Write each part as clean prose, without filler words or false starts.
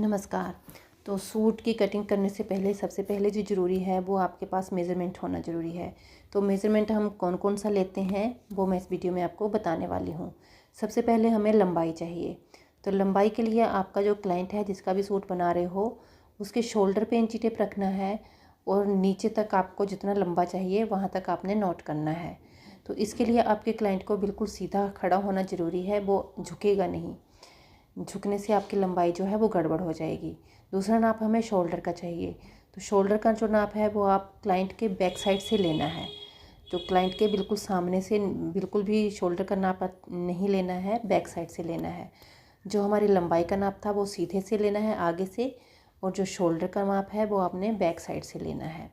नमस्कार। तो सूट की कटिंग करने से पहले सबसे पहले जो ज़रूरी है वो आपके पास मेज़रमेंट होना ज़रूरी है। तो मेज़रमेंट हम कौन कौन सा लेते हैं वो मैं इस वीडियो में आपको बताने वाली हूँ। सबसे पहले हमें लंबाई चाहिए। तो लंबाई के लिए आपका जो क्लाइंट है जिसका भी सूट बना रहे हो उसके शोल्डर पे इंची टेप रखना है और नीचे तक आपको जितना लंबा चाहिए वहाँ तक आपने नोट करना है। तो इसके लिए आपके क्लाइंट को बिल्कुल सीधा खड़ा होना ज़रूरी है, वो झुकेगा नहीं। झुकने से आपकी लंबाई जो है वो गड़बड़ हो जाएगी। दूसरा नाप हमें शोल्डर का चाहिए। तो शोल्डर का जो नाप है वो आप क्लाइंट के बैक साइड से लेना है। तो क्लाइंट के बिल्कुल सामने से बिल्कुल भी शोल्डर का नाप नहीं लेना है, बैक साइड से लेना है। जो हमारी लंबाई का नाप था वो सीधे से लेना है आगे से, और जो शोल्डर का नाप है वो आपने बैक साइड से लेना है।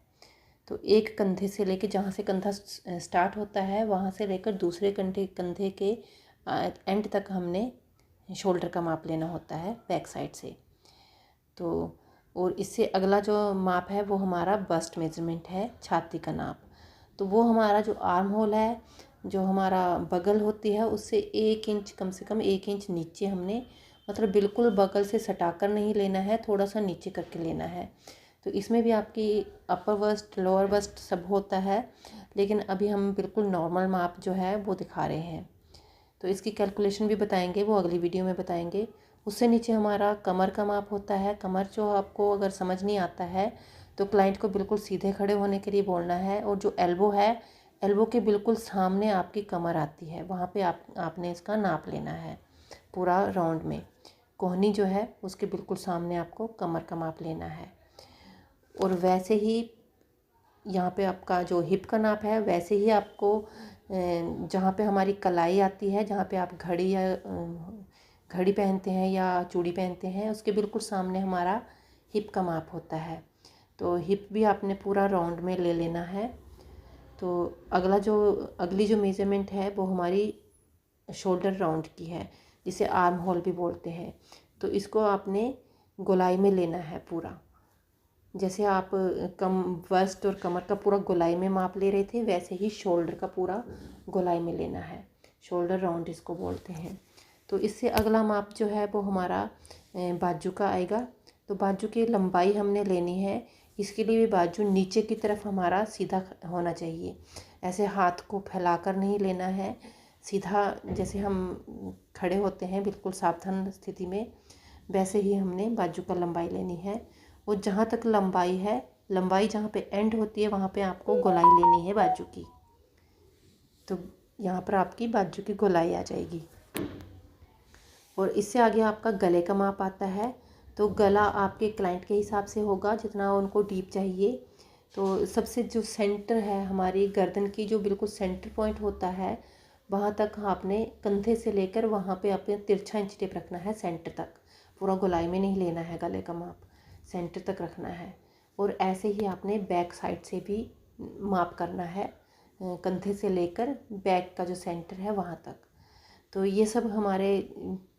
तो एक कंधे से लेकर जहाँ से कंधा स्टार्ट होता है वहाँ से लेकर दूसरे कंधे के एंड तक हमने शोल्डर का माप लेना होता है बैक साइड से। तो और इससे अगला जो माप है वो हमारा बस्ट मेजरमेंट है, छाती का नाप। तो वो हमारा जो आर्म होल है, जो हमारा बगल होती है उससे 1 इंच, कम से कम 1 इंच नीचे हमने, मतलब बिल्कुल बगल से सटाकर नहीं लेना है, थोड़ा सा नीचे करके लेना है। तो इसमें भी आपकी अपर बस्ट, लोअर बस्ट सब होता है, लेकिन अभी हम बिल्कुल नॉर्मल माप जो है वो दिखा रहे हैं। तो इसकी कैलकुलेशन भी बताएंगे, वो अगली वीडियो में बताएंगे। उससे नीचे हमारा कमर का माप होता है। कमर जो आपको अगर समझ नहीं आता है तो क्लाइंट को बिल्कुल सीधे खड़े होने के लिए बोलना है। और जो एल्बो है, एल्बो के बिल्कुल सामने आपकी कमर आती है, वहाँ पे आपने इसका नाप लेना है पूरा राउंड में। कोहनी जो है उसके बिल्कुल सामने आपको कमर का माप लेना है। और वैसे ही यहाँ पे आपका जो हिप का नाप है, वैसे ही आपको जहाँ पे हमारी कलाई आती है, जहाँ पे आप घड़ी पहनते हैं या चूड़ी पहनते हैं, उसके बिल्कुल सामने हमारा हिप का माप होता है। तो हिप भी आपने पूरा राउंड में ले लेना है। तो अगली जो मेज़रमेंट है वो हमारी शोल्डर राउंड की है, जिसे आर्म होल भी बोलते हैं। तो इसको आपने गोलाई में लेना है पूरा। जैसे आप वस्ट और कमर का पूरा गोलाई में माप ले रहे थे, वैसे ही शोल्डर का पूरा गोलाई में लेना है। शोल्डर राउंड इसको बोलते हैं। तो इससे अगला माप जो है वो हमारा बाजू का आएगा। तो बाजू की लंबाई हमने लेनी है। इसके लिए भी बाजू नीचे की तरफ हमारा सीधा होना चाहिए। ऐसे हाथ को फैलाकर नहीं लेना है, सीधा जैसे हम खड़े होते हैं बिल्कुल सावधान स्थिति में, वैसे ही हमने बाजू का लंबाई लेनी है। और जहाँ तक लंबाई है, लंबाई जहाँ पे एंड होती है वहाँ पे आपको गोलाई लेनी है बाजू की। तो यहाँ पर आपकी बाजू की गोलाई आ जाएगी। और इससे आगे आपका गले का माप आता है। तो गला आपके क्लाइंट के हिसाब से होगा, जितना उनको डीप चाहिए। तो सबसे जो सेंटर है हमारी गर्दन की, जो बिल्कुल सेंटर पॉइंट होता है, वहाँ तक आपने कंधे से लेकर वहाँ पे आपने तिरछा इंच टेप रखना है सेंटर तक। पूरा गोलाई में नहीं लेना है गले का माप, सेंटर तक रखना है। और ऐसे ही आपने बैक साइड से भी माप करना है, कंधे से लेकर बैक का जो सेंटर है वहाँ तक। तो ये सब हमारे,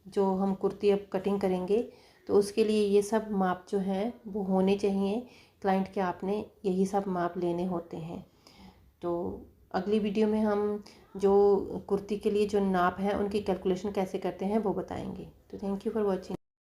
जो हम कुर्ती अब कटिंग करेंगे तो उसके लिए ये सब माप जो हैं वो होने चाहिए क्लाइंट के। आपने यही सब माप लेने होते हैं। तो अगली वीडियो में हम जो कुर्ती के लिए जो नाप है उनकी कैलकुलेशन कैसे करते हैं वो बताएंगे। तो थैंक यू फॉर वॉचिंग।